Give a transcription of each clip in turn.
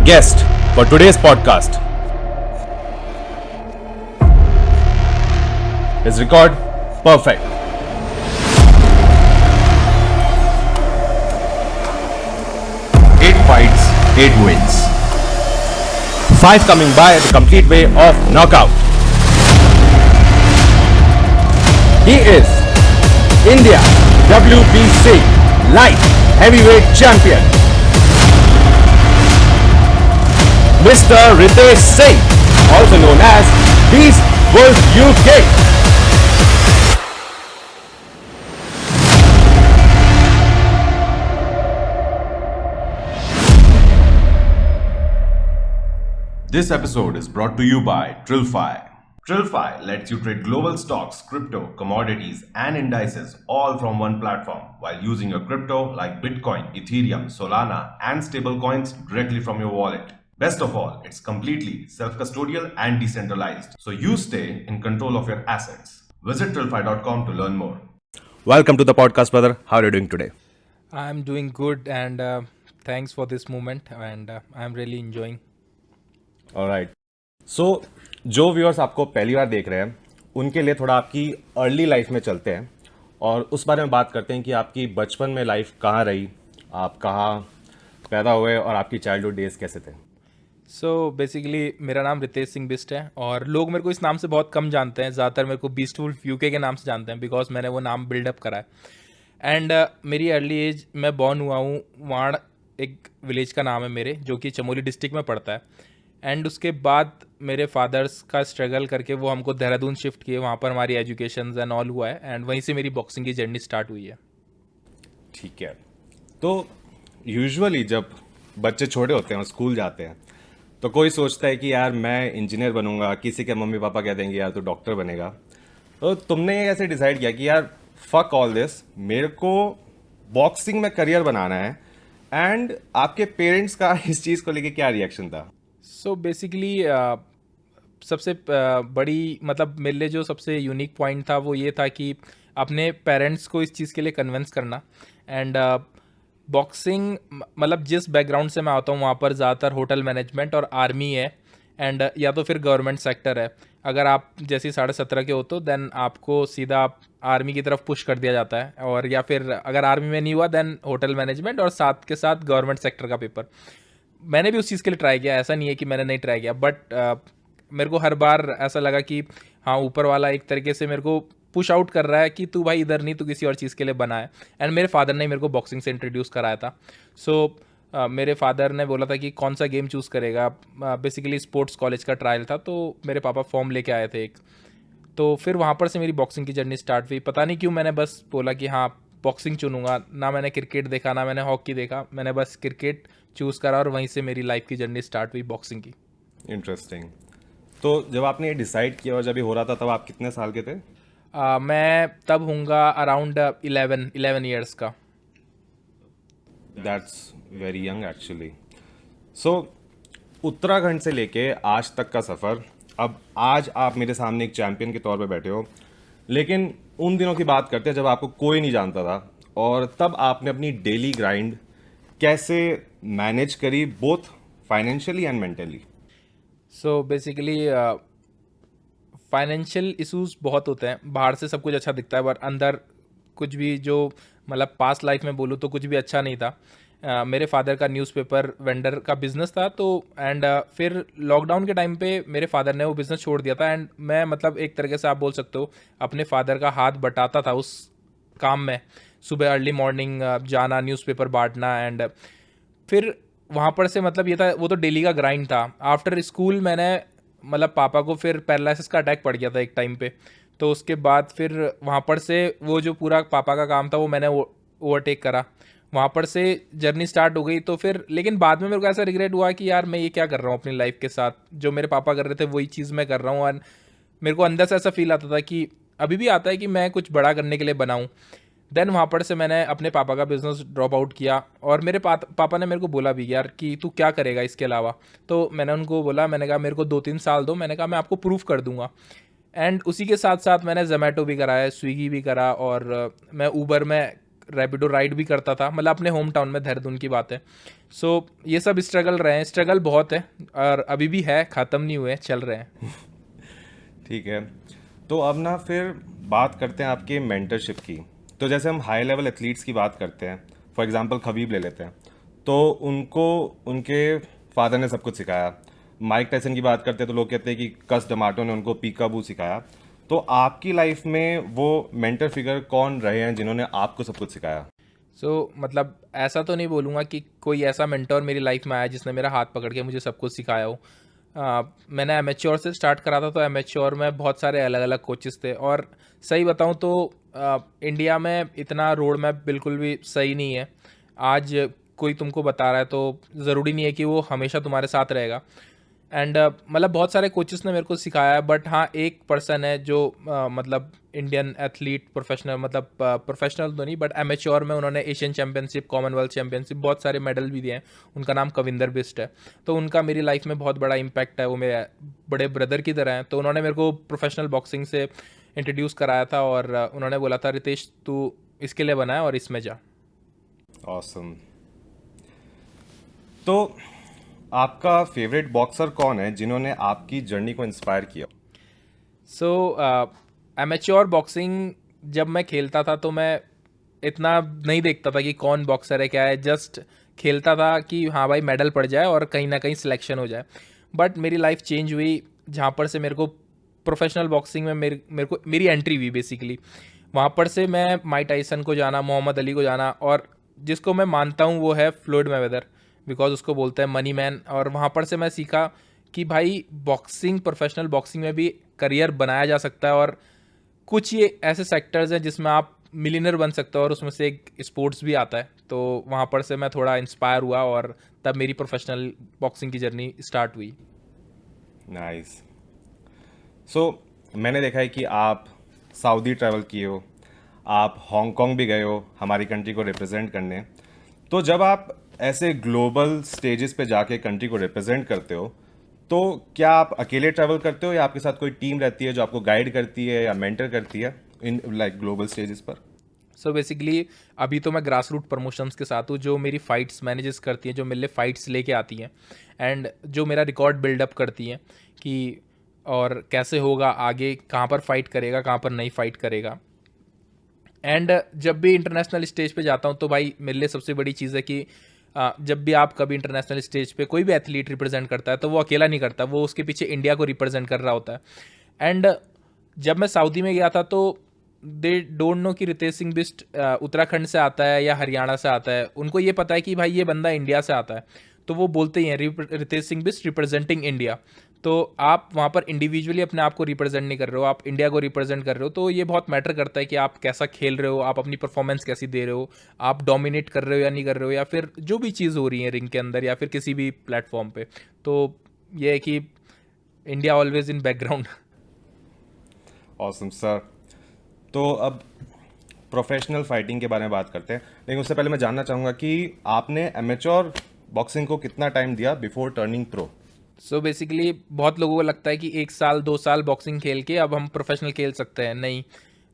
guest for today's podcast. His record, perfect. Eight fights, 8 wins. 5 coming by the complete way of knockout. He is India WBC light heavyweight champion, Mr. Ritesh Singh, also known as Beast Wolf UK. This episode is brought to you by TrillFi. TrillFi lets you trade global stocks, crypto, commodities, and indices all from one platform while using your crypto like Bitcoin, Ethereum, Solana, and stablecoins directly from your wallet. Best of all, it's completely self-custodial and decentralized, so you stay in control of your assets. Visit trillfi.com to learn more. Welcome to the podcast, brother. How are you doing today? I'm doing good and thanks for this moment and I'm really enjoying. Alright so जो viewers आपको पहली बार देख रहे हैं उनके लिए थोड़ा आपकी अर्ली लाइफ में चलते हैं और उस बारे में बात करते हैं कि आपकी बचपन में लाइफ कहाँ रही, आप कहाँ पैदा हुए और आपकी चाइल्डहुड डेज कैसे थे. सो बेसिकली मेरा नाम रितेश सिंह बिस्ट है और लोग मेरे को इस नाम से बहुत कम जानते हैं. ज़्यादातर मेरे को बीस्ट वुल्फ यूके के नाम से जानते हैं बिकॉज मैंने वो नाम बिल्डअप करा है. एंड मेरी अर्ली एज मैं बॉर्न हुआ हूँ वाण, एक विलेज का नाम है मेरे, जो कि चमोली डिस्ट्रिक्ट में पड़ता है. एंड उसके बाद मेरे फादर्स का स्ट्रगल करके वो हमको देहरादून शिफ्ट किए, वहाँ पर हमारी एजुकेशन एंड ऑल हुआ है एंड वहीं से मेरी बॉक्सिंग की जर्नी स्टार्ट हुई है. ठीक है, तो यूजुअली जब बच्चे छोटे होते हैं और स्कूल जाते हैं तो कोई सोचता है कि यार मैं इंजीनियर बनूंगा, किसी के मम्मी पापा कह देंगे यार तू डॉक्टर बनेगा. तो तुमने ये कैसे डिसाइड किया कि यार फक ऑल दिस, मेरे को बॉक्सिंग में करियर बनाना है, एंड आपके पेरेंट्स का इस चीज़ को लेके क्या रिएक्शन था? सो बेसिकली सबसे बड़ी मतलब मेरे लिए जो सबसे यूनिक पॉइंट था वो ये था कि अपने पेरेंट्स को इस चीज़ के लिए कन्विंस करना. एंड बॉक्सिंग मतलब जिस बैकग्राउंड से मैं आता हूँ वहाँ पर ज़्यादातर होटल मैनेजमेंट और आर्मी है एंड या तो फिर गवर्नमेंट सेक्टर है. अगर आप जैसे 17.5 के हो तो देन आपको सीधा आर्मी की तरफ पुश कर दिया जाता है, और या फिर अगर आर्मी में नहीं हुआ देन होटल मैनेजमेंट और साथ के साथ गवर्नमेंट सेक्टर का पेपर. मैंने भी उस चीज़ के लिए ट्राई किया, ऐसा नहीं है कि मैंने नहीं ट्राई किया, बट मेरे को हर बार ऐसा लगा कि हाँ ऊपर वाला एक तरीके से मेरे को पुश आउट कर रहा है कि तू भाई इधर नहीं, तू किसी और चीज़ के लिए बना है. एंड मेरे फादर ने मेरे को बॉक्सिंग से इंट्रोड्यूस कराया था. सो मेरे फादर ने बोला था कि कौन सा गेम चूज़ करेगा. बेसिकली स्पोर्ट्स कॉलेज का ट्रायल था तो मेरे पापा फॉर्म लेके आए थे एक, तो फिर वहाँ पर से मेरी बॉक्सिंग की जर्नी स्टार्ट हुई. पता नहीं क्यों मैंने बस बोला कि हाँ बॉक्सिंग चुनूंगा. ना मैंने क्रिकेट देखा ना मैंने हॉकी देखा, मैंने बस क्रिकेट चूज़ करा और वहीं से मेरी लाइफ की जर्नी स्टार्ट हुई बॉक्सिंग की. इंटरेस्टिंग. तो जब आपने ये डिसाइड किया और जब ये हो रहा था तब आप कितने साल के थे? मैं तब हूँगा अराउंड 11 ईयर्स का. That's very young actually. So Uttarakhand से लेके आज तक का सफ़र, अब आज आप मेरे सामने एक चैम्पियन के तौर पे बैठे हो, लेकिन उन दिनों की बात करते हैं जब आपको कोई नहीं जानता था, और तब आपने अपनी डेली ग्राइंड कैसे मैनेज करी, both financially and mentally? So basically financial issues बहुत होते हैं. बाहर से सब कुछ अच्छा दिखता है बट अंदर कुछ भी, जो मतलब पास्ट लाइफ में बोलूँ तो कुछ भी अच्छा नहीं था. मेरे फादर का न्यूज़पेपर वेंडर का बिज़नेस था, तो एंड फिर लॉकडाउन के टाइम पे मेरे फादर ने वो बिज़नेस छोड़ दिया था. एंड मैं मतलब एक तरीके से आप बोल सकते हो अपने फादर का हाथ बटाता था उस काम में. सुबह अर्ली मॉर्निंग जाना, न्यूज़पेपर बांटना, एंड फिर वहाँ पर से मतलब ये था, वो तो डेली का ग्राइंड था. आफ्टर स्कूल मैंने मतलब पापा को फिर पैरालिसिस का अटैक पड़ गया था एक टाइम पे, तो उसके बाद फिर वहाँ पर से वो जो पूरा पापा का काम था वो मैंने ओवरटेक करा. वहाँ पर से जर्नी स्टार्ट हो गई. तो फिर लेकिन बाद में मेरे को ऐसा रिग्रेट हुआ कि यार मैं ये क्या कर रहा हूँ अपनी लाइफ के साथ, जो मेरे पापा कर रहे थे वही चीज़ मैं कर रहा हूँ. और मेरे को अंदर से ऐसा फील आता था कि अभी भी आता है कि मैं कुछ बड़ा करने के लिए बनाऊँ. देन वहाँ पर से मैंने अपने पापा का बिज़नेस ड्रॉप आउट किया और मेरे पापा ने मेरे को बोला भी यार कि तू क्या करेगा इसके अलावा. तो मैंने उनको बोला, मैंने कहा मेरे को 2-3 साल दो, मैंने कहा मैं आपको प्रूफ कर दूंगा. एंड उसी के साथ साथ मैंने जोमेटो भी करा है, स्विगी भी करा, और मैं ऊबर में रैपिडो राइड भी करता था, मतलब अपने होम टाउन में, देहरादून की बात है। सो ये सब स्ट्रगल रहे हैं, स्ट्रगल बहुत है और अभी भी है, ख़त्म नहीं हुए, चल रहे हैं। ठीक है। तो अब ना फिर बात करते हैं आपके मेंटरशिप की। तो जैसे हम हाई लेवल एथलीट्स की बात करते हैं, फॉर एग्जांपल खबीब ले लेते हैं, तो उनको उनके फादर ने सब कुछ सिखाया। माइक टायसन की बात करते हैं तो लोग कहते हैं कि कस डमाटो ने उनको पीकाबू सिखाया। तो आपकी लाइफ में वो मेंटर फिगर कौन रहे हैं जिन्होंने आपको सब कुछ सिखाया? मतलब ऐसा तो नहीं बोलूँगा कि कोई ऐसा मेंटोर मेरी लाइफ में आया जिसने मेरा हाथ पकड़ के मुझे सब कुछ सिखाया हो। मैंने एमेच्योर से स्टार्ट करा था, तो एमेच्योर में बहुत सारे अलग अलग कोचेस थे, और सही बताऊँ तो इंडिया में इतना रोड मैप बिल्कुल भी सही नहीं है। आज कोई तुमको बता रहा है तो ज़रूरी नहीं है कि वो हमेशा तुम्हारे साथ रहेगा। एंड मतलब बहुत सारे कोचेस ने मेरे को सिखाया है, बट हाँ, एक पर्सन है जो मतलब इंडियन एथलीट प्रोफेशनल, मतलब प्रोफेशनल तो नहीं बट एमेच्योर में उन्होंने एशियन चैम्पियनशिप, कॉमनवेल्थ चैम्पियनशिप, बहुत सारे मेडल भी दिए हैं। उनका नाम कविंदर बिस्ट है। तो उनका मेरी लाइफ में बहुत बड़ा इम्पैक्ट है, वो मेरे बड़े ब्रदर की तरह हैं। तो उन्होंने मेरे को प्रोफेशनल बॉक्सिंग से इंट्रोड्यूस कराया था, और उन्होंने बोला था, रितेश तू इसके लिए बना है और इसमें जा। ऑसम। तो आपका फेवरेट बॉक्सर कौन है जिन्होंने आपकी जर्नी को इंस्पायर किया? सो एमेच्योर बॉक्सिंग जब मैं खेलता था तो मैं इतना नहीं देखता था कि कौन बॉक्सर है क्या है, जस्ट खेलता था कि हाँ भाई मेडल पड़ जाए और कहीं ना कहीं सिलेक्शन हो जाए। बट मेरी लाइफ चेंज हुई जहाँ पर से मेरे को प्रोफेशनल बॉक्सिंग में मेरी एंट्री हुई बेसिकली। वहाँ पर से मैं माइक टायसन को जाना, मोहम्मद अली को जाना, और जिसको मैं मानता हूँ वो है फ्लोइड मैवेदर, बिकॉज उसको बोलते हैं मनी मैन। और वहाँ पर से मैं सीखा कि भाई बॉक्सिंग, प्रोफेशनल बॉक्सिंग में भी करियर बनाया जा सकता है, और कुछ ये ऐसे सेक्टर्स हैं जिसमें आप मिलियनर बन सकते हो, और उसमें से एक स्पोर्ट्स भी आता है। तो वहाँ पर से मैं थोड़ा इंस्पायर हुआ, और तब मेरी प्रोफेशनल बॉक्सिंग की जर्नी स्टार्ट हुई। नाइस। सो मैंने देखा है कि आप सऊदी ट्रैवल किए हो, आप हांगकांग भी गए हो हमारी कंट्री को रिप्रेजेंट करने। तो जब आप ऐसे ग्लोबल स्टेजेस पे जाके कंट्री को रिप्रेजेंट करते हो, तो क्या आप अकेले ट्रैवल करते हो या आपके साथ कोई टीम रहती है जो आपको गाइड करती है या मेंटर करती है इन लाइक ग्लोबल स्टेजेस पर? सो बेसिकली अभी तो मैं ग्रास रूट प्रमोशंस के साथ हूँ, जो मेरी फाइट्स मैनेजेस करती हैं, जो मेरे लिए फाइट्स लेके आती हैं, एंड जो मेरा रिकॉर्ड बिल्डअप करती हैं कि और कैसे होगा आगे, कहाँ पर फाइट करेगा, कहाँ पर नहीं फाइट करेगा। एंड जब भी इंटरनेशनल स्टेज पे जाता हूँ तो भाई मेरे लिए सबसे बड़ी चीज़ है कि जब भी आप कभी इंटरनेशनल स्टेज पे कोई भी एथलीट रिप्रेजेंट करता है तो वो अकेला नहीं करता, वो उसके पीछे इंडिया को रिप्रेजेंट कर रहा होता है। एंड जब मैं सऊदी में गया था तो दे डोंट नो कि रितेश सिंह बिस्ट उत्तराखंड से आता है या हरियाणा से आता है। उनको ये पता है कि भाई ये बंदा इंडिया से आता है, तो वो बोलते ही हैं रितेश सिंह बिस्ट रिप्रेजेंटिंग इंडिया। तो आप वहाँ पर इंडिविजुअली अपने आप को रिप्रेजेंट नहीं कर रहे हो, आप इंडिया को रिप्रेजेंट कर रहे हो। तो ये बहुत मैटर करता है कि आप कैसा खेल रहे हो, आप अपनी परफॉर्मेंस कैसी दे रहे हो, आप डोमिनेट कर रहे हो या नहीं कर रहे हो, या फिर जो भी चीज़ हो रही है रिंग के अंदर या फिर किसी भी प्लेटफॉर्म पे। तो ये है कि India always in background. Awesome sir. तो अब प्रोफेशनल फाइटिंग के बारे में बात करते हैं, लेकिन उससे पहले मैं जानना चाहूँगा कि आपने एमेच्योर बॉक्सिंग को कितना टाइम दिया before turning pro? So basically बहुत लोगों को लगता है कि 1 साल 2 साल बॉक्सिंग खेल के अब हम प्रोफेशनल खेल सकते हैं। नहीं,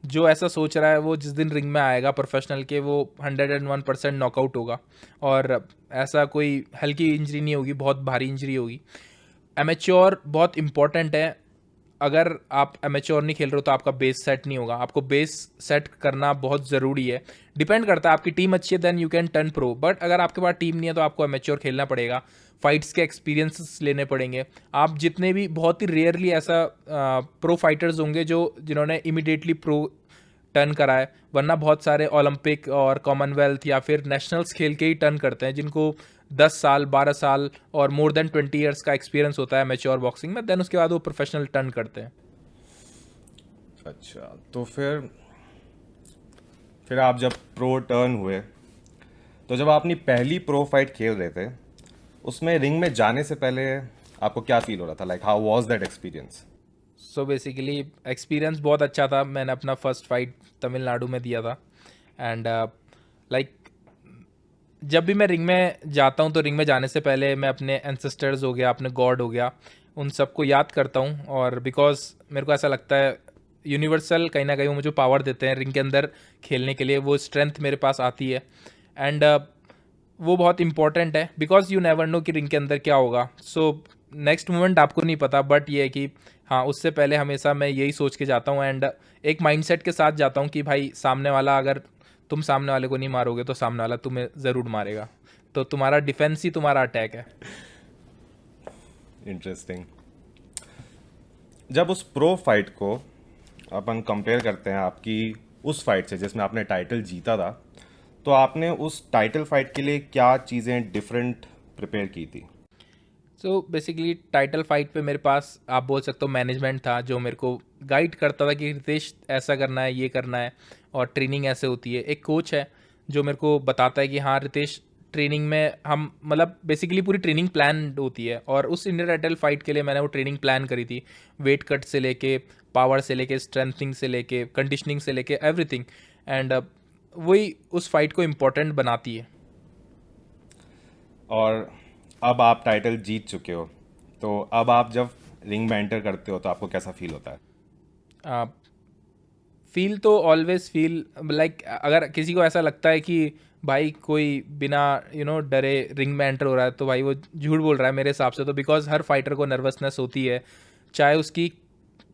जो ऐसा सोच रहा है वो जिस दिन रिंग में आएगा प्रोफेशनल के, वो 101% नॉकआउट होगा, और ऐसा कोई हल्की इंजरी नहीं होगी, बहुत भारी इंजरी होगी। एमेच्योर बहुत इंपॉर्टेंट है। अगर आप एमेच्योर नहीं खेल रहे हो तो आपका बेस सेट नहीं होगा, आपको बेस सेट करना बहुत ज़रूरी है। डिपेंड करता है, आपकी टीम अच्छी है then you can turn pro, but अगर आपके पास टीम नहीं है तो आपको एमेच्योर खेलना पड़ेगा, फाइट्स के एक्सपीरियंसेस लेने पड़ेंगे। आप जितने भी, बहुत ही रेयरली ऐसा प्रो फाइटर्स होंगे जो जिन्होंने इमिडिएटली प्रो टर्न करा है, वरना बहुत सारे ओलंपिक और कॉमनवेल्थ या फिर नेशनल्स खेल के ही टर्न करते हैं, जिनको 10 साल 12 साल और मोर देन 20 ईयर्स का एक्सपीरियंस होता है मैच्योर बॉक्सिंग में, देन उसके बाद वो प्रोफेशनल टर्न करते हैं। अच्छा, तो फिर आप जब प्रो टर्न हुए, तो जब आप अपनी पहली प्रो फाइट खेल रहे थे, उसमें रिंग में जाने से पहले आपको क्या फील हो रहा था? Like how was that experience? So basically experience बहुत अच्छा था। मैंने अपना फर्स्ट फाइट तमिलनाडु में दिया था, एंड लाइक जब भी मैं रिंग में जाता हूँ तो रिंग में जाने से पहले मैं अपने एंसेस्टर्स हो गया, अपने गॉड हो गया, उन सबको याद करता हूँ। और बिकॉज मेरे को ऐसा लगता है यूनिवर्सल कहीं ना कहीं वो मुझे पावर देते हैं रिंग के अंदर खेलने के लिए, वो स्ट्रेंथ मेरे पास आती है। एंड वो बहुत इंपॉर्टेंट है बिकॉज यू नेवर नो कि रिंग के अंदर क्या होगा। सो नेक्स्ट मोमेंट आपको नहीं पता, बट ये है कि हाँ, उससे पहले हमेशा मैं यही सोच के जाता हूँ एंड एक माइंडसेट के साथ जाता हूँ कि भाई सामने वाला, अगर तुम सामने वाले को नहीं मारोगे तो सामने वाला तुम्हें ज़रूर मारेगा, तो तुम्हारा डिफेंस ही तुम्हारा अटैक है। इंटरेस्टिंग। जब उस प्रो फाइट को अपन कंपेयर करते हैं आपकी उस फाइट से जिसमें आपने टाइटल जीता था, तो आपने उस टाइटल फाइट के लिए क्या चीज़ें डिफरेंट प्रिपेयर की थी? सो बेसिकली टाइटल फाइट पे मेरे पास आप बोल सकते हो मैनेजमेंट था जो मेरे को गाइड करता था कि रितेश ऐसा करना है, ये करना है और ट्रेनिंग ऐसे होती है। एक कोच है जो मेरे को बताता है कि हाँ रितेश, ट्रेनिंग में हम मतलब बेसिकली पूरी ट्रेनिंग प्लान होती है, और उस इंडियन टाइटल फाइट के लिए मैंने वो ट्रेनिंग प्लान करी थी। वेट कट से लेके पावर से लेके स्ट्रेंथिंग से लेके कंडीशनिंग से लेके एवरीथिंग। एंड वही उस फाइट को इम्पोर्टेंट बनाती है। और अब आप टाइटल जीत चुके हो, तो अब आप जब रिंग में एंटर करते हो तो आपको कैसा फील होता है? फील तो ऑलवेज फील लाइक, अगर किसी को ऐसा लगता है कि भाई कोई बिना डरे रिंग में एंटर हो रहा है तो भाई वो झूठ बोल रहा है मेरे हिसाब से तो। बिकॉज हर फाइटर को नर्वसनेस होती है, चाहे उसकी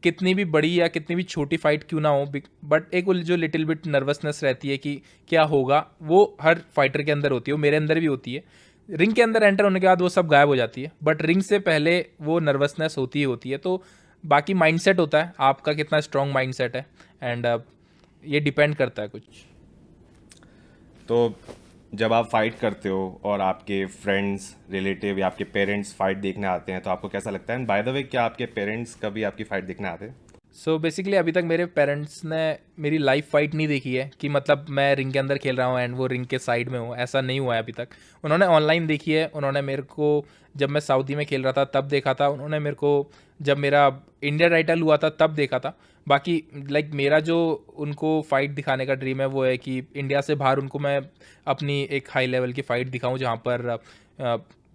कितनी भी बड़ी या कितनी भी छोटी फाइट क्यों ना हो, बट एक वो जो लिटिल बिट नर्वसनेस रहती है कि क्या होगा, वो हर फाइटर के अंदर होती है, वो मेरे अंदर भी होती है। रिंग के अंदर एंटर होने के बाद वो सब गायब हो जाती है, बट रिंग से पहले वो नर्वसनेस होती ही होती है। तो बाकी माइंडसेट होता है आपका, कितना स्ट्रॉन्ग माइंडसेट है। एंड ये डिपेंड करता है कुछ। तो जब आप फाइट करते हो और आपके फ्रेंड्स, रिलेटिव या आपके पेरेंट्स फाइट देखने आते हैं तो आपको कैसा लगता है? एंड बाय द वे, क्या आपके पेरेंट्स कभी आपकी फाइट देखने आते हैं? सो बेसिकली अभी तक मेरे पेरेंट्स ने मेरी लाइव फाइट नहीं देखी है कि मतलब मैं रिंग के अंदर खेल रहा हूँ एंड वो रिंग के साइड में हूँ, ऐसा नहीं हुआ है अभी तक। उन्होंने ऑनलाइन देखी है, उन्होंने मेरे को जब मैं सऊदी में खेल रहा था तब देखा था, उन्होंने मेरे को जब मेरा इंडिया टाइटल हुआ था तब देखा था। बाकी लाइक मेरा जो उनको फाइट दिखाने का ड्रीम है वो है कि इंडिया से बाहर उनको मैं अपनी एक हाई लेवल की फ़ाइट दिखाऊं जहाँ पर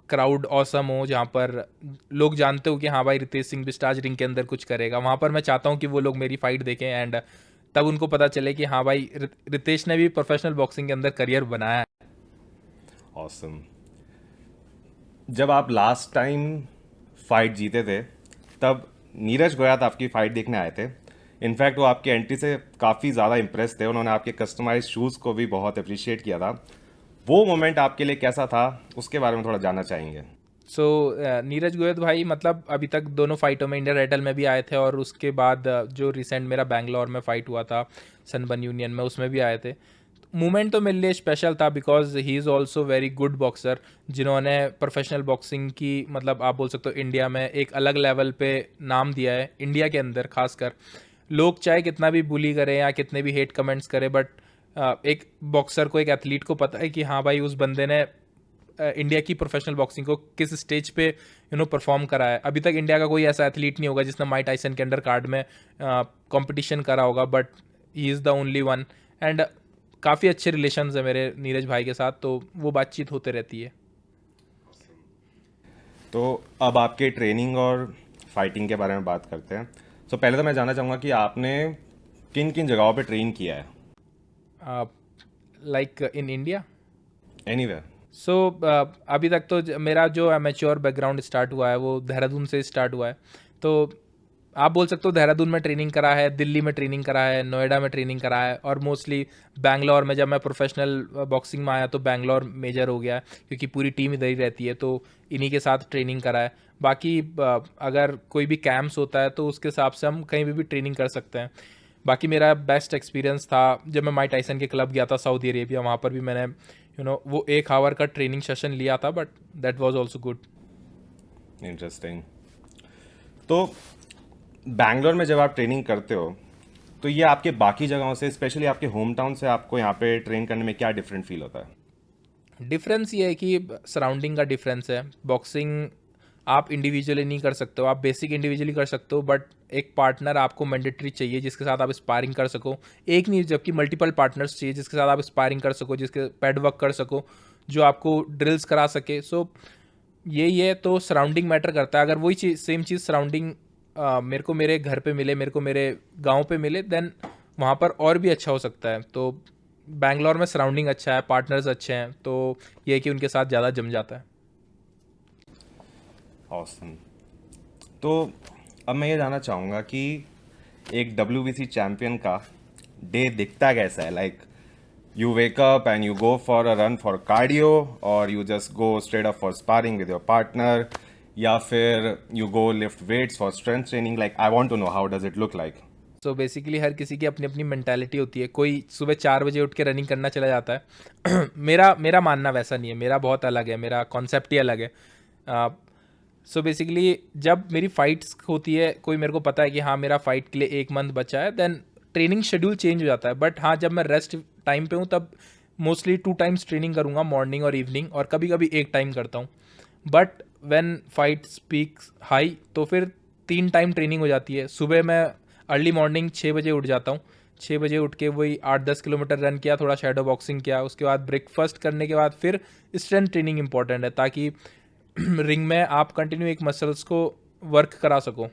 क्राउड ऑसम हो, जहाँ पर लोग जानते हो कि हाँ भाई रितेश सिंह बिष्ट आज रिंग के अंदर कुछ करेगा। वहाँ पर मैं चाहता हूँ कि वो लोग मेरी फाइट देखें एंड तब उनको पता चले कि हाँ भाई रितेश ने भी प्रोफेशनल बॉक्सिंग के अंदर करियर बनाया है। ऑसम। जब आप लास्ट टाइम फाइट जीते थे तब नीरज गोयात आपकी फाइट देखने आए थे। इनफैक्ट वो आपकी एंट्री से काफ़ी ज़्यादा इम्प्रेस थे, उन्होंने आपके कस्टमाइज शूज़ को भी बहुत अप्रिशिएट किया था। वो मोमेंट आपके लिए कैसा था, उसके बारे में थोड़ा जानना चाहेंगे। सो नीरज गोयत भाई मतलब अभी तक दोनों फाइटों में इंडिया टाइटल में भी आए थे, और उसके बाद जो रिसेंट मेरा बैंगलोर में फ़ाइट हुआ था सनबर्न यूनियन में, उसमें भी आए थे। मूवमेंट तो मेरे लिए स्पेशल था because he is also very good boxer, जिन्होंने प्रोफेशनल बॉक्सिंग की मतलब आप बोल सकते हो इंडिया में एक अलग लेवल पे नाम दिया है। इंडिया के अंदर खासकर लोग चाहे कितना भी बुली करें या कितने भी हेट कमेंट्स करें, बट एक बॉक्सर को, एक एथलीट को पता है कि हाँ भाई उस बंदे ने इंडिया की प्रोफेशनल बॉक्सिंग को किस स्टेज पे परफॉर्म करा है। अभी तक इंडिया का कोई ऐसा एथलीट नहीं होगा जिसने माइक टायसन के अंडर कार्ड में कंपटीशन करा होगा, but he is the only one. And काफ़ी अच्छे रिलेशंस है मेरे नीरज भाई के साथ, तो वो बातचीत होते रहती है। तो अब आपके ट्रेनिंग और फाइटिंग के बारे में बात करते हैं। तो पहले तो मैं जानना चाहूँगा कि आपने किन किन जगहों पे ट्रेन किया है? Like in India. एनीवेयर। सो अभी तक तो मेरा जो एमेच्योर बैकग्राउंड स्टार्ट हुआ है वो देहरादून से स्टार्ट हुआ है। तो आप बोल सकते हो देहरादून में ट्रेनिंग करा है, दिल्ली में ट्रेनिंग करा है, नोएडा में ट्रेनिंग करा है, और मोस्टली बैंगलोर में जब मैं प्रोफेशनल बॉक्सिंग में आया तो बैंगलोर मेजर हो गया क्योंकि पूरी टीम इधर ही रहती है, तो इन्हीं के साथ ट्रेनिंग करा है। बाकी अगर कोई भी कैंप्स होता है तो उसके हिसाब से हम कहीं भी ट्रेनिंग कर सकते हैं। बाकी मेरा बेस्ट एक्सपीरियंस था जब मैं माइक टायसन के क्लब गया था सऊदी अरेबिया, वहाँ पर भी मैंने वो 1 आवर का ट्रेनिंग सेशन लिया था, but that was also good. Interesting. तो बैंगलोर में जब आप ट्रेनिंग करते हो तो ये आपके बाकी जगहों से, स्पेशली आपके होम टाउन से, आपको यहाँ पे ट्रेन करने में क्या डिफरेंट फील होता है? डिफरेंस ये है कि सराउंडिंग का डिफरेंस है। बॉक्सिंग आप इंडिविजुअली नहीं कर सकते हो, आप बेसिक इंडिविजुअली कर सकते हो, बट एक पार्टनर आपको मैंडेटरी चाहिए जिसके साथ आप स्पारिंग कर सको। एक नहीं जबकि मल्टीपल पार्टनर्स चाहिए जिसके साथ आप स्पारिंग कर सको, जिसके पैड वर्क कर सको, जो आपको ड्रिल्स करा सके। सो यही है, तो सराउंडिंग मैटर करता है। अगर वही चीज़ सेम चीज़ सराउंडिंग मेरे को मेरे घर पे मिले, मेरे को मेरे गांव पे मिले, देन वहाँ पर और भी अच्छा हो सकता है। तो बैंगलोर में सराउंडिंग अच्छा है, पार्टनर्स अच्छे हैं, तो ये है कि उनके साथ ज़्यादा जम जाता है। ऑसम। तो अब मैं ये जानना चाहूँगा कि एक WBC चैम्पियन का डे दिखता कैसा है? Like you wake up and you go for a run for cardio, और you just go straight up for sparring with your partner, या फिर you go lift weights for strength training? Like I want to know how does it look like. So basically हर किसी की अपनी अपनी mentality होती है। कोई सुबह 4 बजे उठ के रनिंग करना चला जाता है। मेरा मानना वैसा नहीं है, मेरा बहुत अलग है, मेरा कॉन्सेप्ट ही अलग है। सो बेसिकली जब मेरी फाइट्स होती है, कोई मेरे को पता है कि हाँ मेरा फाइट के लिए 1 मंथ बचा है, देन ट्रेनिंग शेड्यूल चेंज हो जाता है। बट हाँ, जब मैं रेस्ट टाइम पे हूँ तब मोस्टली 2 टाइम्स ट्रेनिंग करूँगा, मॉर्निंग और इवनिंग, और कभी कभी 1 टाइम करता हूँ। But when fight speaks high तो फिर 3 टाइम ट्रेनिंग हो जाती है। सुबह मैं अर्ली मॉर्निंग 6 बजे उठ जाता हूँ। 6 बजे उठ के वही 8-10 किलोमीटर रन किया, थोड़ा शैडो बॉक्सिंग किया, उसके बाद ब्रेकफास्ट करने के बाद फिर स्ट्रेंथ ट्रेनिंग इंपॉर्टेंट है, ताकि रिंग में आप कंटिन्यू एक मसल्स को वर्क करा सको।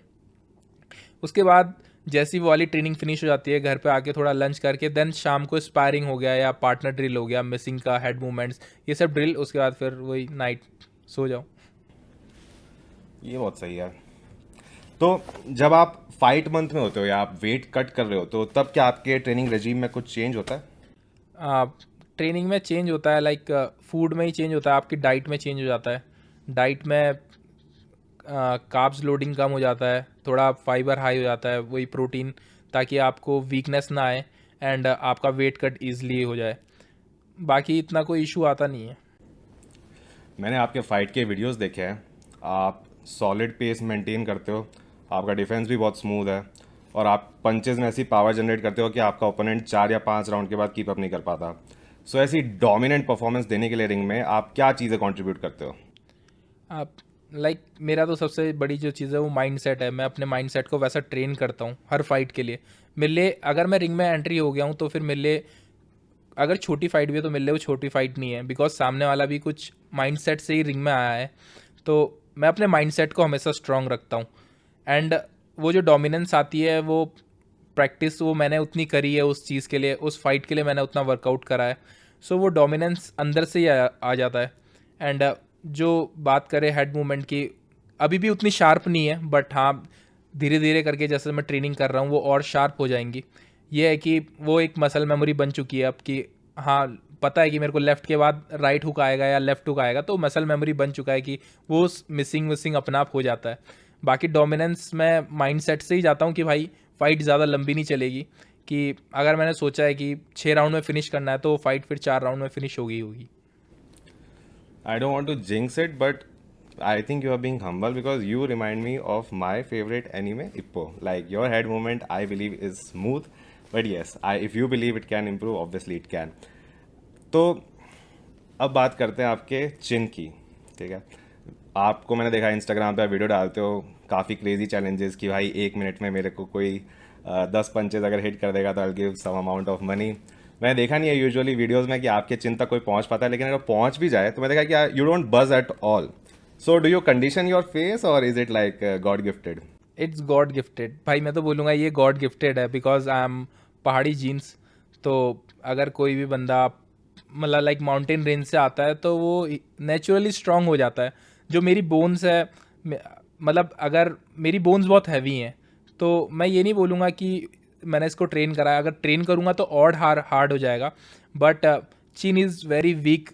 उसके बाद जैसी वो वाली ट्रेनिंग फिनिश हो जाती है, घर पे आके थोड़ा लंच करके देन शाम को स्पायरिंग हो गया या पार्टनर ड्रिल हो गया, मिसिंग का, हेड मूवमेंट्स, ये सब ड्रिल। उसके बाद फिर वही नाइट सो जाओ। ये बहुत सही है। तो जब आप फाइट मंथ में होते हो या आप वेट कट कर रहे हो, तो तब क्या आपके ट्रेनिंग रेजीम में कुछ चेंज होता है? ट्रेनिंग में चेंज होता है, लाइक फूड में ही चेंज होता है, आपकी डाइट में चेंज हो जाता है। डाइट में कार्ब्स लोडिंग कम हो जाता है, थोड़ा फाइबर हाई हो जाता है, वही प्रोटीन, ताकि आपको वीकनेस ना आए एंड आपका वेट कट ईजिली हो जाए। बाकी इतना कोई इशू आता नहीं है। मैंने आपके फाइट के वीडियोस देखे हैं, आप सॉलिड पेस मेंटेन करते हो, आपका डिफेंस भी बहुत स्मूथ है, और आप पंचेज में ऐसी पावर जनरेट करते हो कि आपका ओपोनेंट 4 या 5 राउंड के बाद कीप अप नहीं कर पाता। सो ऐसी डोमिनेंट परफॉर्मेंस देने के लिए रिंग में आप क्या चीज़ें कंट्रीब्यूट करते हो? आप लाइक मेरा तो सबसे बड़ी जो चीज़ है वो माइंड सेट है। मैं अपने माइंड सेट को वैसा ट्रेन करता हूँ हर फाइट के लिए। मेरे लिए अगर मैं रिंग में एंट्री हो गया हूँ तो फिर मेरे लिए अगर छोटी फाइट भी है तो मेरे लिए वो छोटी फाइट नहीं है, बिकॉज सामने वाला भी कुछ माइंड सेट से ही रिंग में आया है। तो मैं अपने माइंड सेट को हमेशा स्ट्रांग रखता हूँ, एंड वो जो डोमिनेंस आती है वो प्रैक्टिस वो मैंने उतनी करी है उस चीज़ के लिए, उस फाइट के लिए मैंने उतना वर्कआउट करा है। सो वो डोमिनेंस अंदर से ही आ जाता है। एंड जो बात करें हेड मूवमेंट की, अभी भी उतनी शार्प नहीं है, बट हाँ धीरे धीरे करके जैसे मैं ट्रेनिंग कर रहा हूँ वो और शार्प हो जाएंगी। ये है कि वो एक मसल मेमोरी बन चुकी है अब कि हाँ पता है कि मेरे को लेफ्ट के बाद राइट हुक आएगा या लेफ्ट हुक आएगा, तो मसल मेमोरी बन चुका है कि वो मिसिंग अपना आप हो जाता है। बाकी डोमिनेंस मैं माइंड सेट से ही जाता हूँ कि भाई फाइट ज़्यादा लंबी नहीं चलेगी, कि अगर मैंने सोचा है कि 6 राउंड में फिनिश करना है तो फाइट फिर 4 राउंड में फिनिश होगी। I don't want to jinx it, but I think you are being humble because you remind me of my favorite anime, Ippo. Like your head movement, I believe is smooth, but yes, if you believe it can improve, obviously it can. तो अब बात करते हैं आपके चिन की, ठीक है? आपको मैंने देखा इंस्टाग्राम पे वीडियो डालते हो, काफ़ी क्रेजी चैलेंजेस कि भाई 1 मिनट में मेरे को कोई 10 पंचेज अगर हिट कर देगा तो I give some amount of money. मैंने देखा नहीं है यूजुअली वीडियोस में कि आपके चिन तक कोई पहुंच पाता है, लेकिन अगर पहुंच भी जाए तो मैं देखा कि you don't buzz at all. So do you condition your face और is it like god gifted? It's god gifted भाई, मैं तो बोलूँगा ये गॉड गिफ्टेड है, because I am Pahadi genes. तो अगर कोई भी बंदा मतलब लाइक माउंटेन रेंज से आता है तो वो नेचुरली स्ट्रांग हो जाता है। जो मेरी बोन्स है, मतलब अगर मेरी बोन्स बहुत हैवी हैं तो मैं ये नहीं बोलूँगा कि मैंने इसको ट्रेन करा है, अगर ट्रेन करूँगा तो और हार्ड हो जाएगा। But chin is very weak,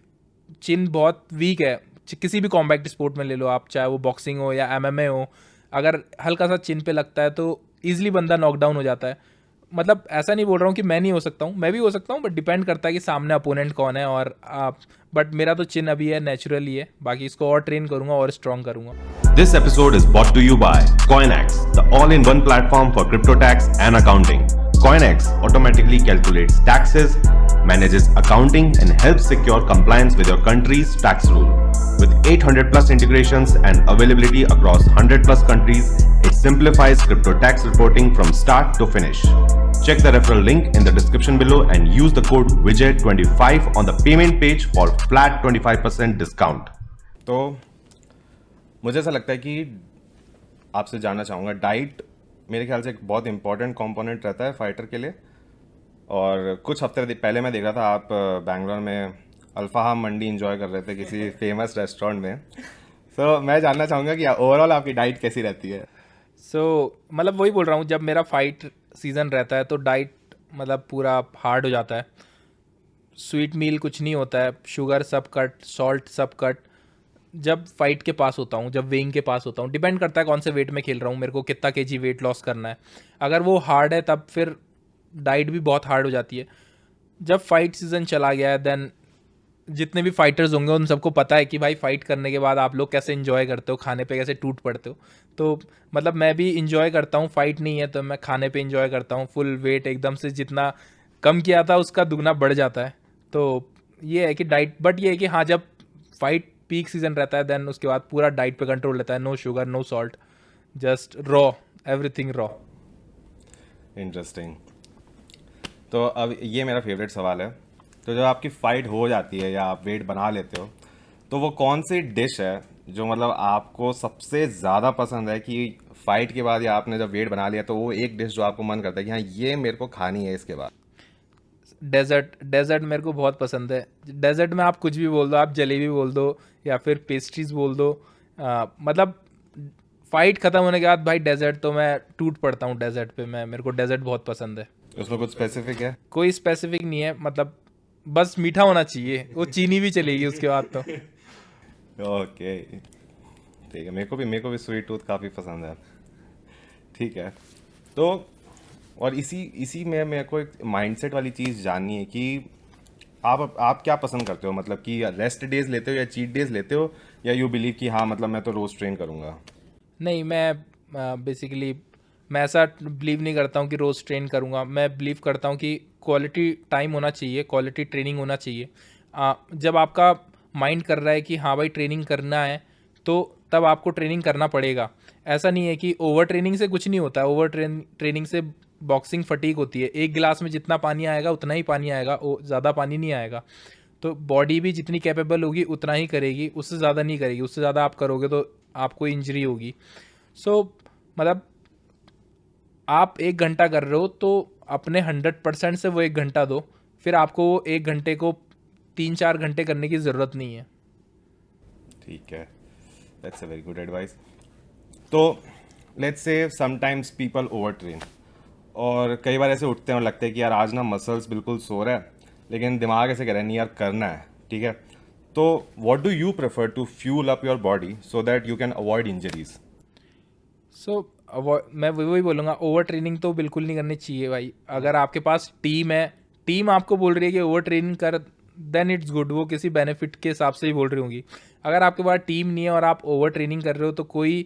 chin बहुत वीक है। किसी भी कॉम्बैट स्पोर्ट में ले लो आप, चाहे वो बॉक्सिंग हो या MMA हो, अगर हल्का सा चिन पे लगता है तो ईजिली बंदा नॉकडाउन हो जाता है। मतलब ऐसा नहीं बोल रहा हूँ कि मैं नहीं हो सकता हूँ, मैं भी हो सकता हूँ, बट डिपेंड करता है कि सामने अपोनेंट कौन है। और बट मेरा तो चिन अभी है, नेचुरली है, बाकी इसको और ट्रेन करूँगा और स्ट्रॉन्ग करूँगा। This episode is brought to you by CoinX, the all-in-one platform for crypto tax and accounting. CoinX automatically calculates taxes, manages accounting, and helps secure compliance with your country's tax rule. With 800 plus integrations and availability across 100 plus countries, it simplifies crypto tax reporting from start to finish. Check the referral link in the description below and use the code WIJAY25 on the payment page for flat 25% discount. तो मुझे ऐसा लगता है कि आपसे जानना चाहूँगा, diet मेरे ख्याल से एक बहुत इंपॉर्टेंट कंपोनेंट रहता है फाइटर के लिए। और कुछ हफ्ते पहले मैं देख रहा था आप बैंगलोर में अल्फाहाम मंडी इंजॉय कर रहे थे किसी फेमस रेस्टोरेंट में। सो मैं जानना चाहूँगा कि ओवरऑल आपकी डाइट कैसी रहती है। सो मतलब वही बोल रहा हूँ, जब मेरा फाइट सीज़न रहता है तो डाइट मतलब पूरा हार्ड हो जाता है। स्वीट मील कुछ नहीं होता है, शुगर सब कट, सॉल्ट सब कट। जब फाइट के पास होता हूँ, जब वेइंग के पास होता हूँ, डिपेंड करता है कौन से वेट में खेल रहा हूँ, मेरे को कितना केजी वेट लॉस करना है। अगर वो हार्ड है तब फिर डाइट भी बहुत हार्ड हो जाती है। जब फाइट सीज़न चला गया है देन जितने भी फाइटर्स होंगे उन सबको पता है कि भाई फाइट करने के बाद आप लोग कैसे इन्जॉय करते हो, खाने पे कैसे टूट पड़ते हो। तो मतलब मैं भी इन्जॉय करता हूँ, फाइट नहीं है तो मैं खाने पे इन्जॉय करता हूँ। फुल वेट एकदम से जितना कम किया था उसका दुगना बढ़ जाता है। तो ये है कि डाइट, बट ये है कि हाँ, जब फाइट पीक सीजन रहता है देन उसके बाद पूरा डाइट पे कंट्रोल रहता है। No sugar, no salt, just raw, everything raw. Interesting. तो अब ये मेरा फेवरेट सवाल है, तो जब आपकी फ़ाइट हो जाती है या आप वेट बना लेते हो, तो वो कौन सी डिश है जो मतलब आपको सबसे ज़्यादा पसंद है कि फ़ाइट के बाद या आपने जब वेट बना लिया तो वो एक डिश जो आपको मन करता है कि हाँ ये मेरे को खानी है इसके बाद। डेजर्ट मेरे को बहुत पसंद है। डेजर्ट में आप कुछ भी बोल दो, आप जलेबी बोल दो या फिर पेस्ट्रीज बोल दो, मतलब फाइट खत्म होने के बाद भाई डेजर्ट तो मैं टूट पड़ता हूँ डेजर्ट पे। मेरे को डेजर्ट बहुत पसंद है। उसमें कुछ स्पेसिफिक है? कोई स्पेसिफिक नहीं है, मतलब बस मीठा होना चाहिए, वो चीनी भी चलेगी उसके बाद तो। ओके, ठीक है। मेरे को भी स्वीट टूथ काफ़ी पसंद है। ठीक है। तो और इसी में मेरे को एक माइंडसेट वाली चीज़ जाननी है कि आप क्या पसंद करते हो, मतलब कि रेस्ट डेज लेते हो या चीट डेज लेते हो, या यू बिलीव कि हाँ मतलब मैं तो रोज़ ट्रेन करूँगा? नहीं, मैं बेसिकली मैं ऐसा बिलीव नहीं करता हूँ कि रोज़ ट्रेन करूँगा। मैं बिलीव करता हूँ कि क्वालिटी टाइम होना चाहिए, क्वालिटी ट्रेनिंग होना चाहिए। जब आपका माइंड कर रहा है कि हाँ भाई ट्रेनिंग करना है तो तब आपको ट्रेनिंग करना पड़ेगा। ऐसा नहीं है कि ओवर ट्रेनिंग से कुछ नहीं होता है। ट्रेनिंग से बॉक्सिंग फटीक होती है। एक गिलास में जितना पानी आएगा उतना ही पानी आएगा, ज़्यादा पानी नहीं आएगा। तो बॉडी भी जितनी कैपेबल होगी उतना ही करेगी, उससे ज़्यादा नहीं करेगी। उससे ज़्यादा आप करोगे तो आपको इंजरी होगी। सो मतलब आप 1 घंटा कर रहे हो तो अपने 100% से वो 1 घंटा दो, फिर आपको वो 1 घंटे को 3-4 घंटे करने की ज़रूरत नहीं है। ठीक है, that's a very good advice. तो let's say sometimes people over train, और कई बार ऐसे उठते हैं और लगता है कि यार आज ना मसल्स बिल्कुल सो रहा है, लेकिन दिमाग ऐसे कह रहा है नहीं यार करना है। ठीक है, तो what do you prefer to fuel up your body so that you can avoid injuries? So मैं वही बोलूँगा, ओवर ट्रेनिंग तो बिल्कुल नहीं करनी चाहिए भाई। अगर आपके पास टीम है, टीम आपको बोल रही है कि ओवर ट्रेनिंग कर, देन इट्स गुड। वो किसी बेनिफिट के हिसाब से ही बोल रही होंगी। अगर आपके पास टीम नहीं है और आप ओवर ट्रेनिंग कर रहे हो तो कोई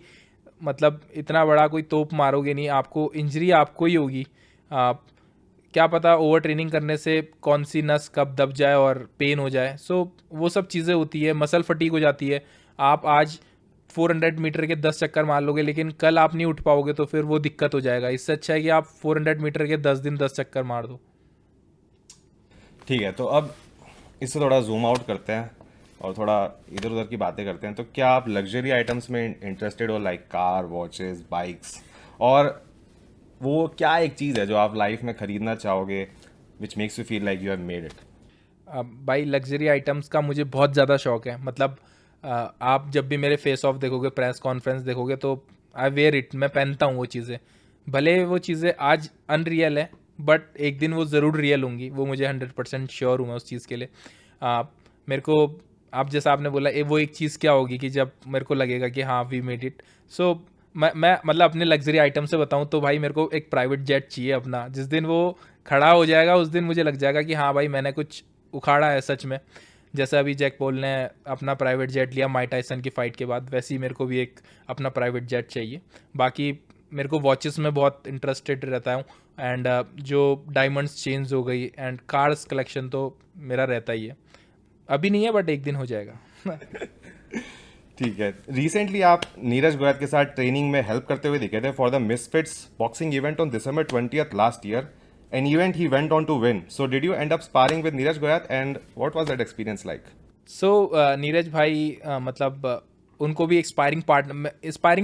मतलब इतना बड़ा कोई तोप मारोगे नहीं, आपको इंजरी आपको ही होगी। क्या पता ओवर ट्रेनिंग करने से कौन सी नस कब दब जाए और पेन हो जाए। सो वो सब चीज़ें होती है, मसल फटीक हो जाती है। आप आज 400 मीटर के 10 चक्कर मार लोगे लेकिन कल आप नहीं उठ पाओगे तो फिर वो दिक्कत हो जाएगा। इससे अच्छा है कि आप 400 मीटर के 10 दिन 10 चक्कर मार दो। ठीक है, तो अब इससे थोड़ा जूम आउट करते हैं और थोड़ा इधर उधर की बातें करते हैं। तो क्या आप लग्जरी आइटम्स में इंटरेस्टेड हो, लाइक कार, वॉचेस, बाइक्स? और वो क्या एक चीज़ है जो आप लाइफ में खरीदना चाहोगे which makes you feel like you have made it? भाई लग्जरी आइटम्स का मुझे बहुत ज़्यादा शौक है। मतलब आप जब भी मेरे फेस ऑफ देखोगे, प्रेस कॉन्फ्रेंस देखोगे तो आई वेयर इट, मैं पहनता हूँ वो चीज़ें। भले वो चीज़ें आज अनरियल है बट एक दिन वो ज़रूर रियल होंगी, वो मुझे 100% श्योर हूँ मैं उस चीज़ के लिए। मेरे को आप जैसा आपने बोला वो एक चीज़ क्या होगी कि जब मेरे को लगेगा कि हाँ वी मेड इट। सो मैं मतलब अपने लग्जरी आइटम से बताऊँ तो भाई मेरे को एक प्राइवेट जेट चाहिए अपना। जिस दिन वो खड़ा हो जाएगा उस दिन मुझे लग जाएगा कि हाँ भाई मैंने कुछ उखाड़ा है सच में। जैसे अभी जैक पॉल ने अपना प्राइवेट जेट लिया माइक टायसन की फ़ाइट के बाद, वैसे ही मेरे को भी एक अपना प्राइवेट जेट चाहिए। बाकी मेरे को वॉचेस में बहुत इंटरेस्टेड रहता हूँ एंड जो डायमंड्स चेन्स हो गई एंड कार्स कलेक्शन तो मेरा रहता ही है। अभी नहीं है बट एक दिन हो जाएगा। ठीक है, रिसेंटली आप नीरज गोयत के साथ ट्रेनिंग में हेल्प करते हुए दिखे थे for the misfits boxing event on December 20th last year, an event he went on to win. So did you end up sparring with Neeraj Goyat and what was that experience like? सो नीरज भाई मतलब उनको भी स्पायरिंग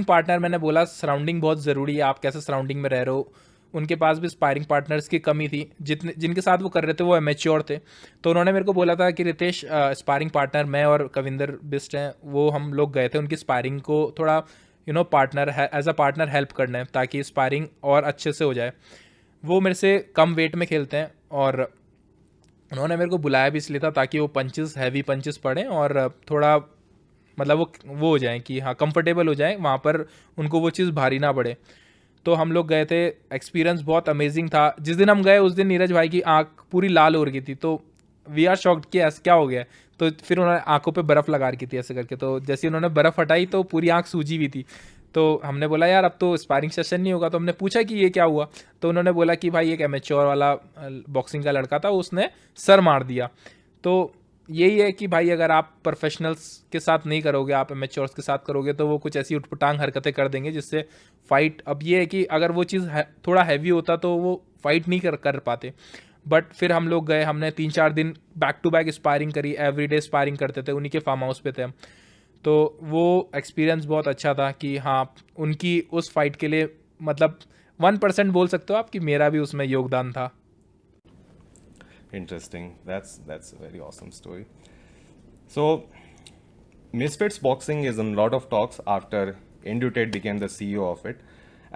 partner मैंने बोला surrounding बहुत ज़रूरी है, आप कैसे सराउंडिंग में रह रहे हो। उनके पास भी स्पायरिंग पार्टनर्स की कमी थी, जिनके साथ वो कर रहे थे वो मैच्योर थे। तो उन्होंने मेरे को बोला था कि रितेश, स्पायरिंग पार्टनर मैं और कविंदर बिस्ट हैं, वो हम लोग गए थे उनकी स्पायरिंग को थोड़ा partner as a partner help करना है ताकि स्पायरिंग और अच्छे से हो जाए। वो मेरे से कम वेट में खेलते हैं और उन्होंने मेरे को बुलाया भी इसलिए था ताकि वो हैवी पंचेस पड़ें और थोड़ा मतलब वो हो जाए कि हाँ कंफर्टेबल हो जाए वहाँ पर, उनको वो चीज़ भारी ना पड़े। तो हम लोग गए थे, एक्सपीरियंस बहुत अमेजिंग था। जिस दिन हम गए उस दिन नीरज भाई की आंख पूरी लाल हो रही थी, तो वी आर शॉक्ड कि ऐसा क्या हो गया। तो फिर उन्होंने आंखों पे बर्फ़ लगा रखी थी ऐसे करके, तो जैसे उन्होंने बर्फ़ हटाई तो पूरी आंख सूजी हुई थी। तो हमने बोला यार अब तो स्पारिंग सेशन नहीं होगा, तो हमने पूछा कि ये क्या हुआ। तो उन्होंने बोला कि भाई एक एमेच्योर वाला बॉक्सिंग का लड़का था, उसने सर मार दिया। तो यही है कि भाई अगर आप प्रोफेशनल्स के साथ नहीं करोगे, आप एमेच्योर्स के साथ करोगे, तो वो कुछ ऐसी उटपटांग हरकतें कर देंगे जिससे फाइट, अब ये है कि अगर वो चीज़ थोड़ा हैवी होता तो वो फाइट नहीं कर पाते। बट फिर हम लोग गए, हमने 3-4 दिन बैक टू बैक स्पायरिंग करी, एवरीडे स्पायरिंग करते थे, उन्हीं के फार्म हाउस पे थे हम। तो वो एक्सपीरियंस बहुत अच्छा था कि हाँ उनकी उस फाइट के लिए मतलब 1% बोल सकते हो आप कि मेरा भी उसमें योगदान था। Interesting. That's a very awesome story. So, Misfits Boxing is in a lot of talks after Andrew Tate became the CEO of it,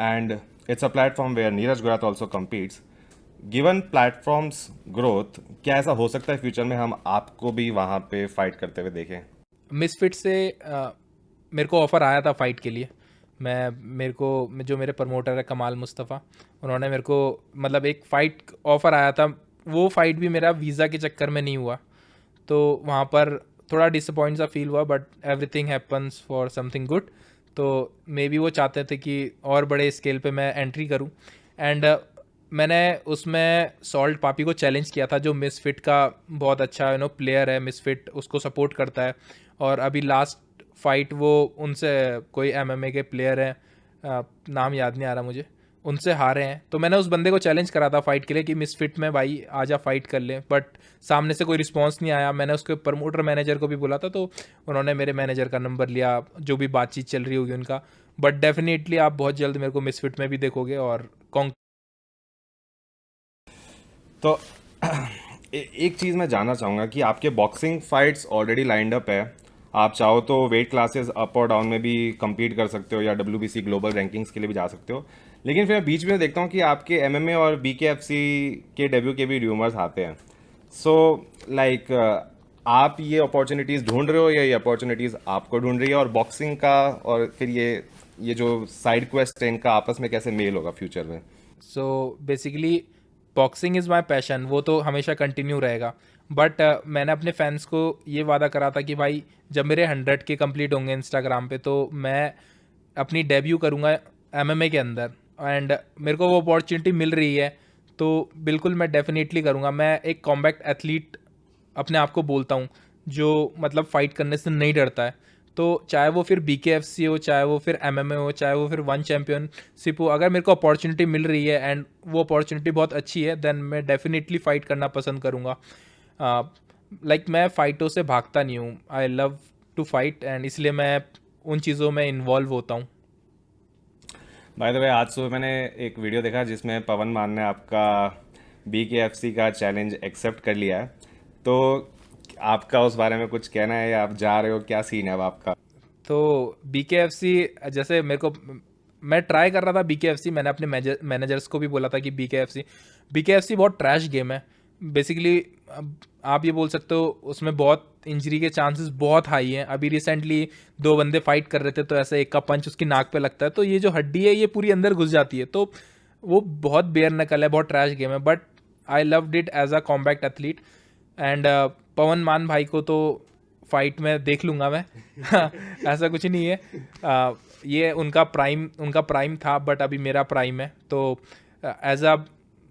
and it's a platform where Neeraj Goyat also competes. Given platform's growth, क्या ऐसा हो सकता है future में हम आपको भी वहाँ पे फाइट करते हुए देखें? मिसफिट से मेरे को ऑफ़र आया था फ़ाइट के लिए। जो मेरे प्रमोटर है कमाल मुस्तफ़ा, उन्होंने मेरे को मतलब एक फ़ाइट ऑफ़र आया था। वो फ़ाइट भी मेरा वीज़ा के चक्कर में नहीं हुआ, तो वहाँ पर थोड़ा डिसअपॉइंट सा फील हुआ, but everything happens for something good. तो मे बी वो चाहते थे कि और बड़े स्केल पे मैं एंट्री करूँ। एंड मैंने उसमें सॉल्ट पापी को चैलेंज किया था, जो मिसफिट का बहुत अच्छा प्लेयर है, मिसफिट उसको सपोर्ट करता है। और अभी लास्ट फाइट वो उनसे कोई एमएमए के प्लेयर हैं, नाम याद नहीं आ रहा मुझे, उनसे हारे हैं। तो मैंने उस बंदे को चैलेंज करा था फाइट के लिए कि मिसफिट में भाई आजा फाइट कर ले, बट सामने से कोई रिस्पांस नहीं आया। मैंने उसके प्रमोटर मैनेजर को भी बोला था, तो उन्होंने मेरे मैनेजर का नंबर लिया, जो भी बातचीत चल रही होगी उनका। बट डेफिनेटली आप बहुत जल्द मेरे को मिसफिट में भी देखोगे और तो एक चीज़ मैं जानना चाहूँगा कि आपके boxing fights already lined up है, आप चाहो तो वेट क्लासेस अप और डाउन में भी compete कर सकते हो या WBC ग्लोबल रैंकिंग्स के लिए भी जा सकते हो। लेकिन फिर मैं बीच में देखता हूँ कि आपके MMA और BKFC के डेब्यू के भी र्यूमर्स आते हैं। सो लाइक आप ये अपॉर्चुनिटीज़ ढूंढ रहे हो या ये अपॉर्चुनिटीज़ आपको ढूंढ रही है, और बॉक्सिंग का और फिर ये जो साइड क्वेस्ट है इनका आपस में कैसे मेल होगा फ्यूचर में? So basically boxing is my passion, वो तो हमेशा कंटिन्यू रहेगा। बट मैंने अपने फैंस को ये वादा करा था कि भाई जब मेरे 100 के कंप्लीट होंगे इंस्टाग्राम पे, तो मैं अपनी डेब्यू करूँगा एमएमए के अंदर। एंड मेरे को वो अपॉर्चुनिटी मिल रही है, तो बिल्कुल मैं डेफिनेटली करूँगा। मैं एक कॉम्बैक्ट एथलीट अपने आप को बोलता हूँ, जो मतलब फ़ाइट करने से नहीं डरता है। तो चाहे वो फिर BKFC हो, चाहे वो फिर MMA हो, चाहे वो फिर वन चैम्पियनशिप हो, अगर मेरे को अपॉर्चुनिटी मिल रही है एंड वो अपॉर्चुनिटी बहुत अच्छी है, देन मैं डेफिनेटली फ़ाइट करना पसंद करूँगा। लाइक मैं फ़ाइटों से भागता नहीं हूँ, I love to fight, and इसलिए मैं उन चीज़ों में इन्वॉल्व होता हूँ। बाय द वे, आज सुबह मैंने एक वीडियो देखा जिसमें पवन मान ने आपका BKFC का चैलेंज एक्सेप्ट कर लिया है। तो आपका उस बारे में कुछ कहना है या आप जा रहे हो, क्या सीन है अब आपका? तो BKFC जैसे मेरे को, मैं ट्राई कर रहा था BKFC, मैंने अपने मैनेजर्स को भी बोला था कि BKFC बहुत ट्रैश गेम है बेसिकली। आप ये बोल सकते हो उसमें बहुत इंजरी के चांसेस बहुत हाई हैं। अभी रिसेंटली 2 बंदे फाइट कर रहे थे, तो ऐसे एक का पंच उसकी नाक पे लगता है, तो ये जो हड्डी है ये पूरी अंदर घुस जाती है। तो वो बहुत बेयर नकल है, बहुत ट्रैश गेम है, but I loved it as a combat athlete. And Pawan Mann भाई को तो फाइट में देख लूँगा मैं ऐसा कुछ नहीं है। ये उनका प्राइम था, बट अभी मेरा प्राइम है। तो as a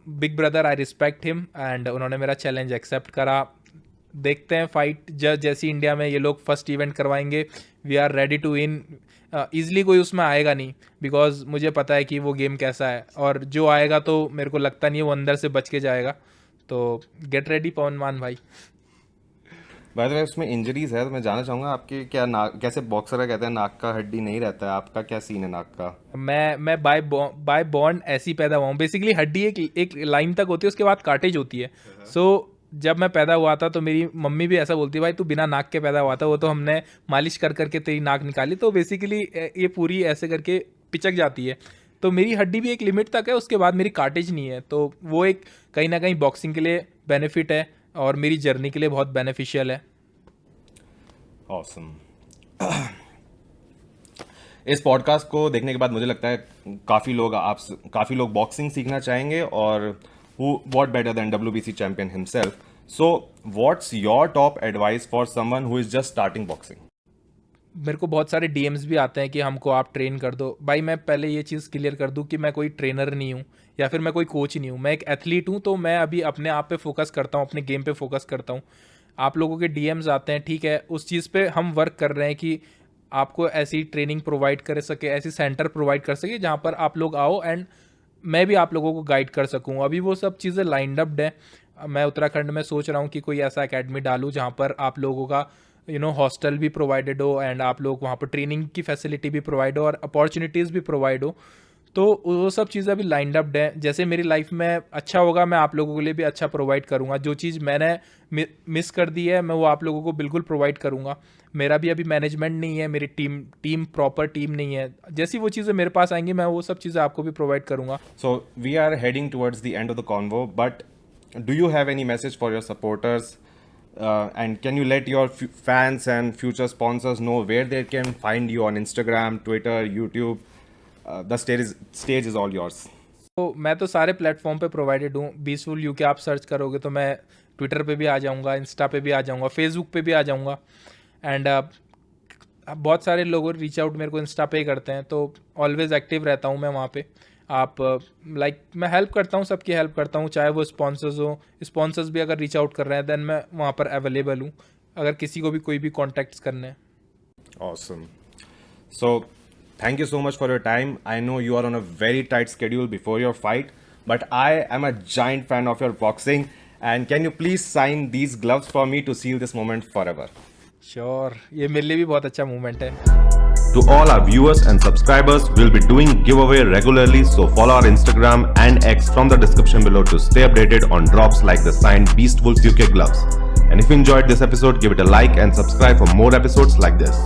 big brother I respect him, and उन्होंने मेरा चैलेंज एक्सेप्ट करा। देखते हैं फाइट जैसी इंडिया में ये लोग फर्स्ट इवेंट करवाएंगे, we are ready to win. Easily कोई उसमें आएगा नहीं, बिकॉज मुझे पता है कि वो गेम कैसा है, और जो आएगा तो मेरे को लगता नहीं है वो अंदर से बच के जाएगा। तो गेट रेडी पवन मान भाई। बाय द वे उसमें इंजरीज है, तो मैं जानना चाहूँगा आपके क्या नाक, कैसे बॉक्सर का कहते हैं नाक का हड्डी नहीं रहता है, आपका क्या सीन है नाक का? मैं बाय बॉर्न ऐसी पैदा हुआ हूँ। बेसिकली हड्डी एक लाइन तक होती है, उसके बाद कार्टेज होती है। सो जब मैं पैदा हुआ था तो मेरी मम्मी भी ऐसा बोलती है, भाई तू बिना नाक के पैदा हुआ था, वो तो हमने मालिश कर करके तेरी नाक निकाली। तो बेसिकली ये पूरी ऐसे करके पिचक जाती है। तो मेरी हड्डी भी एक लिमिट तक है, उसके बाद मेरी कार्टेज नहीं है। तो वो एक कहीं ना कहीं बॉक्सिंग के लिए बेनिफिट है और मेरी जर्नी के लिए बहुत बेनिफिशियल है। ऑसम। इस पॉडकास्ट को देखने के बाद मुझे लगता है काफ़ी लोग बॉक्सिंग सीखना चाहेंगे, और what better than WBC champion himself. So what's your top advice for someone who is just starting boxing? मेरे को बहुत सारे DMs भी आते हैं कि हमको आप ट्रेन कर दो। भाई मैं पहले ये चीज़ क्लियर कर दूं कि मैं कोई ट्रेनर नहीं हूं या फिर मैं कोई कोच नहीं हूं, मैं एक एथलीट हूं। तो मैं अभी अपने आप पे फोकस करता हूं, अपने गेम पे फोकस करता हूं। आप लोगों के DMs आते हैं, ठीक है, उस चीज़ पे हम वर्क कर रहे हैं कि आपको ऐसी ट्रेनिंग प्रोवाइड कर सके, ऐसी सेंटर प्रोवाइड कर सके जहाँ पर आप लोग आओ एंड मैं भी आप लोगों को गाइड कर सकूं। अभी वो सब चीज़ें लाइंड अप है। मैं उत्तराखंड में सोच रहा हूं कि कोई ऐसा एकेडमी डालूं जहां पर आप लोगों का हॉस्टल भी प्रोवाइडेड हो एंड आप लोग वहां पर ट्रेनिंग की फैसिलिटी भी प्रोवाइड हो और अपॉर्चुनिटीज़ भी प्रोवाइड हो। तो वो सब चीज़ें अभी लाइंड अप है। जैसे मेरी लाइफ में अच्छा होगा, मैं आप लोगों के लिए भी अच्छा प्रोवाइड करूँगा। जो चीज़ मैंने मिस कर दी है, मैं वो आप लोगों को बिल्कुल प्रोवाइड करूँगा। मेरा भी अभी मैनेजमेंट नहीं है, मेरी टीम प्रॉपर टीम नहीं है। जैसी वो चीज़ें मेरे पास आएंगी, मैं वो सब चीज़ें आपको भी प्रोवाइड करूँगा। So we are heading towards the end of the convo, but do you have any message for your supporters? And can you let your fans and future sponsors know where they can find you on Instagram, Twitter, YouTube? The stage is all yours. तो मैं तो सारे platform पे provided हूँ। बीसफुल UK आप search करोगे तो मैं ट्विटर पे भी आ जाऊँगा, इंस्टा पे भी आ जाऊँगा, फेसबुक पे भी आ जाऊँगा। एंड बहुत सारे लोग रीच आउट मेरे को इंस्टा पे ही करते हैं, तो ऑलवेज एक्टिव रहता हूँ मैं वहाँ पे। आप मैं हेल्प करता हूँ, सबकी हेल्प करता हूँ, चाहे वो स्पॉन्सर्स हो। स्पॉन्सर्स भी अगर रीच आउट कर रहे हैं देन मैं वहाँ पर अवेलेबल हूँ, अगर किसी को भी कोई भी कॉन्टैक्ट्स करने हैं। Awesome. So thank you so much for your time. I know you are on a very tight schedule before your fight, but I am a giant fan of your boxing. And can you please sign these gloves for me to seal this moment forever? Sure, ये मेरे लिए भी बहुत अच्छा movement है। To all our viewers and subscribers, we'll be doing giveaway regularly, so follow our Instagram and X from the description below to stay updated on drops like the signed Beast Wolf UK gloves. And if you enjoyed this episode, give it a like and subscribe for more episodes like this.